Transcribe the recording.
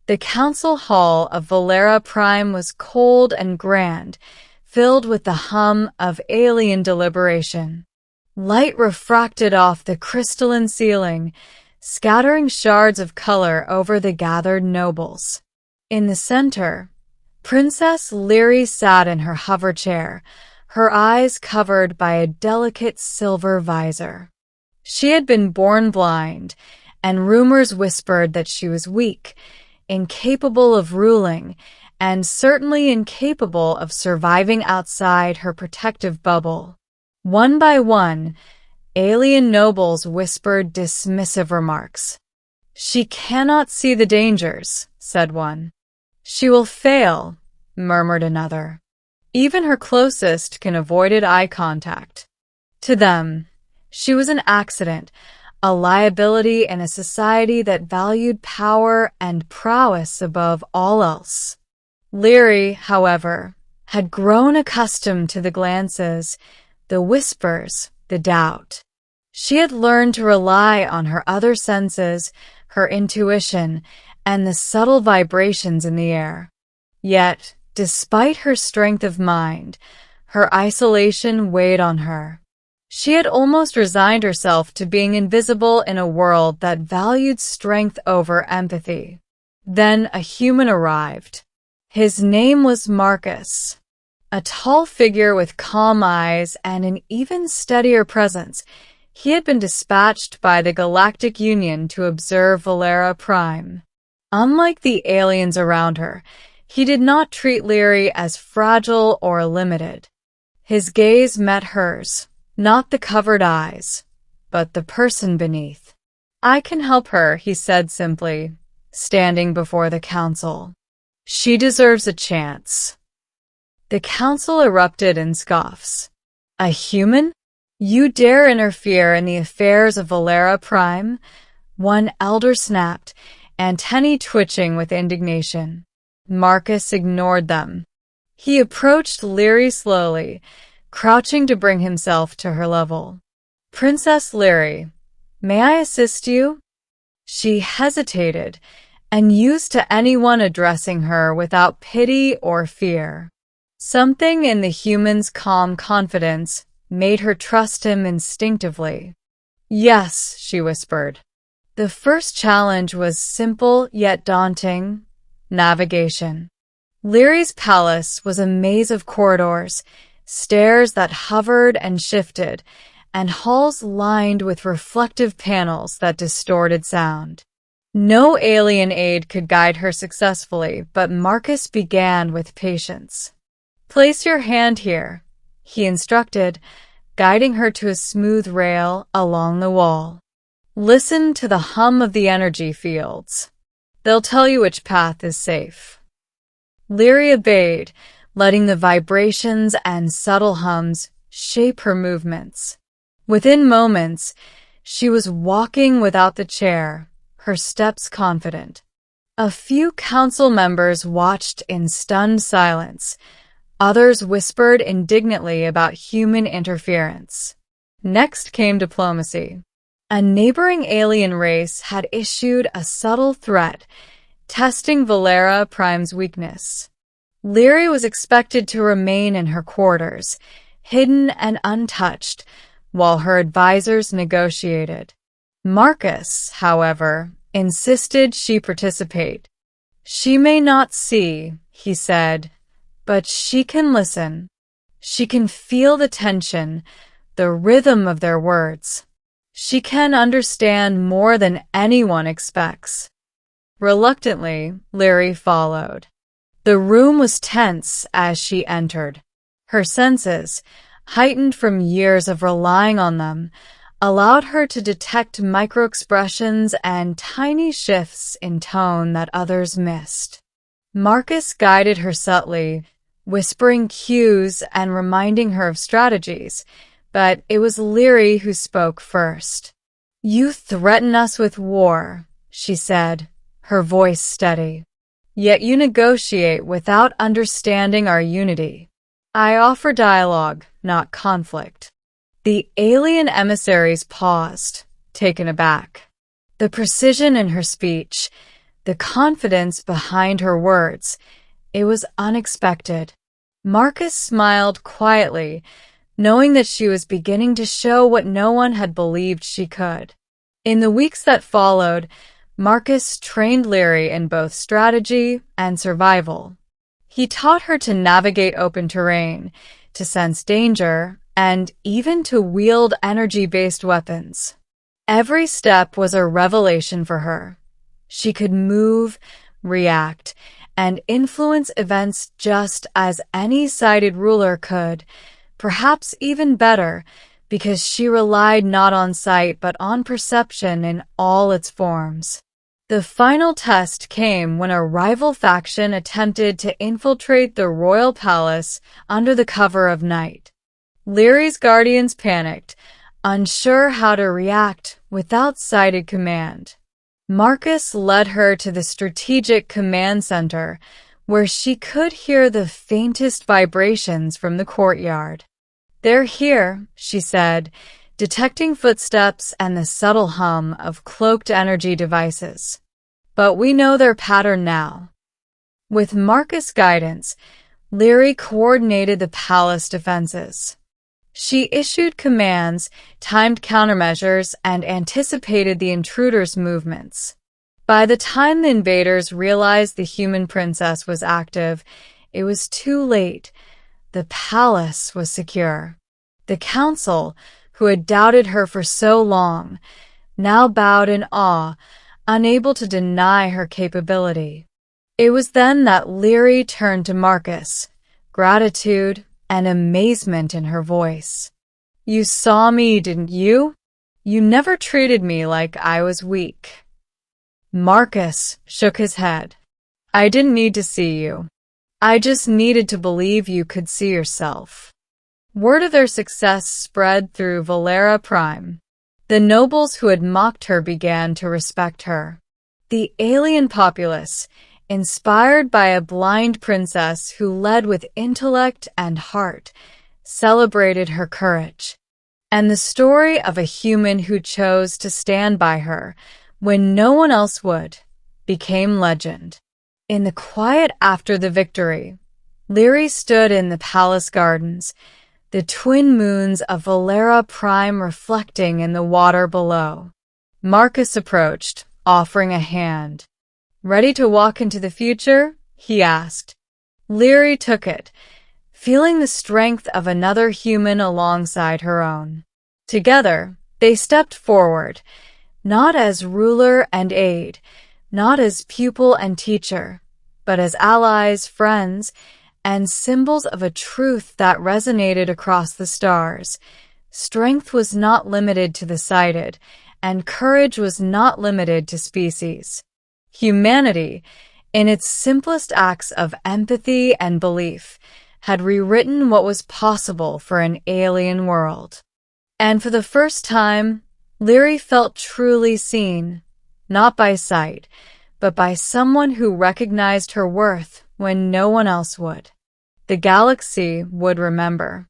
The council hall of Valera Prime was cold and grand, filled with the hum of alien deliberation. Light refracted off the crystalline ceiling, scattering shards of color over the gathered nobles. In the center, Princess Lyri sat in her hover chair, her eyes covered by a delicate silver visor. She had been born blind, and rumors whispered that she was weak, incapable of ruling, and certainly incapable of surviving outside her protective bubble. One by one, alien nobles whispered dismissive remarks. "She cannot see the dangers," said one. "She will fail," murmured another. Even her closest can avoid eye contact. To them, she was an accident, a liability in a society that valued power and prowess above all else. Lyri, however, had grown accustomed to the glances, the whispers, the doubt. She had learned to rely on her other senses, her intuition, and the subtle vibrations in the air. Yet, despite her strength of mind, her isolation weighed on her. She had almost resigned herself to being invisible in a world that valued strength over empathy. Then a human arrived. His name was Marcus. A tall figure with calm eyes and an even steadier presence, he had been dispatched by the Galactic Union to observe Valera Prime. Unlike the aliens around her, he did not treat Lyri as fragile or limited. His gaze met hers, not the covered eyes, but the person beneath. "I can help her," he said simply, standing before the council. "She deserves a chance." The council erupted in scoffs. "A human? You dare interfere in the affairs of Valera Prime?" One elder snapped, antennae twitching with indignation. Marcus ignored them. He approached Lyri slowly, crouching to bring himself to her level. "Princess Lyri, may I assist you?" She hesitated, and used to anyone addressing her without pity or fear. Something in the human's calm confidence made her trust him instinctively. "Yes," she whispered. The first challenge was simple yet daunting: navigation. Lyri's palace was a maze of corridors, stairs that hovered and shifted, and halls lined with reflective panels that distorted sound. No alien aid could guide her successfully, but Marcus began with patience. "Place your hand here," he instructed, guiding her to a smooth rail along the wall. "Listen to the hum of the energy fields. They'll tell you which path is safe." Lyri obeyed, letting the vibrations and subtle hums shape her movements. Within moments, she was walking without the chair, her steps confident. A few council members watched in stunned silence. Others whispered indignantly about human interference. Next came diplomacy. A neighboring alien race had issued a subtle threat, testing Valera Prime's weakness. Lyri was expected to remain in her quarters, hidden and untouched, while her advisors negotiated. Marcus, however, insisted she participate. "She may not see," he said, "but she can listen. She can feel the tension, the rhythm of their words. She can understand more than anyone expects." Reluctantly, Lyri followed. The room was tense as she entered. Her senses, heightened from years of relying on them, allowed her to detect microexpressions and tiny shifts in tone that others missed. Marcus guided her subtly, whispering cues and reminding her of strategies, but it was Lyri who spoke first. "You threaten us with war," she said, her voice steady. "Yet you negotiate without understanding our unity. I offer dialogue, not conflict." The alien emissaries paused, taken aback. The precision in her speech, the confidence behind her words. It was unexpected. Marcus smiled quietly, knowing that she was beginning to show what no one had believed she could. In the weeks that followed, Marcus trained Leary in both strategy and survival. He taught her to navigate open terrain, to sense danger, and even to wield energy-based weapons. Every step was a revelation for her. She could move, react, and influence events just as any sighted ruler could, perhaps even better, because she relied not on sight but on perception in all its forms. The final test came when a rival faction attempted to infiltrate the royal palace under the cover of night. Leary's guardians panicked, unsure how to react without sighted command. Marcus led her to the strategic command center, where she could hear the faintest vibrations from the courtyard. "They're here," she said, detecting footsteps and the subtle hum of cloaked energy devices. "But we know their pattern now." With Marcus' guidance, Leary coordinated the palace defenses. She issued commands, timed countermeasures, and anticipated the intruders' movements. By the time the invaders realized the human princess was active, it was too late. The palace was secure. The council, who had doubted her for so long, now bowed in awe, unable to deny her capability. It was then that Leary turned to Marcus, gratitude and amazement in her voice. "You saw me, didn't you? You never treated me like I was weak." Marcus shook his head. "I didn't need to see you. I just needed to believe you could see yourself." Word of their success spread through Valera Prime. The nobles who had mocked her began to respect her. The alien populace, inspired by a blind princess who led with intellect and heart, celebrated her courage. And the story of a human who chose to stand by her when no one else would became legend. In the quiet after the victory, Leary stood in the palace gardens, the twin moons of Valera Prime reflecting in the water below. Marcus approached, offering a hand. "Ready to walk into the future?" he asked. Leary took it, feeling the strength of another human alongside her own. Together, they stepped forward, not as ruler and aide, not as pupil and teacher, but as allies, friends, and symbols of a truth that resonated across the stars. Strength was not limited to the sighted, and courage was not limited to species. Humanity, in its simplest acts of empathy and belief, had rewritten what was possible for an alien world. And for the first time, Leary felt truly seen, not by sight, but by someone who recognized her worth when no one else would. The galaxy would remember.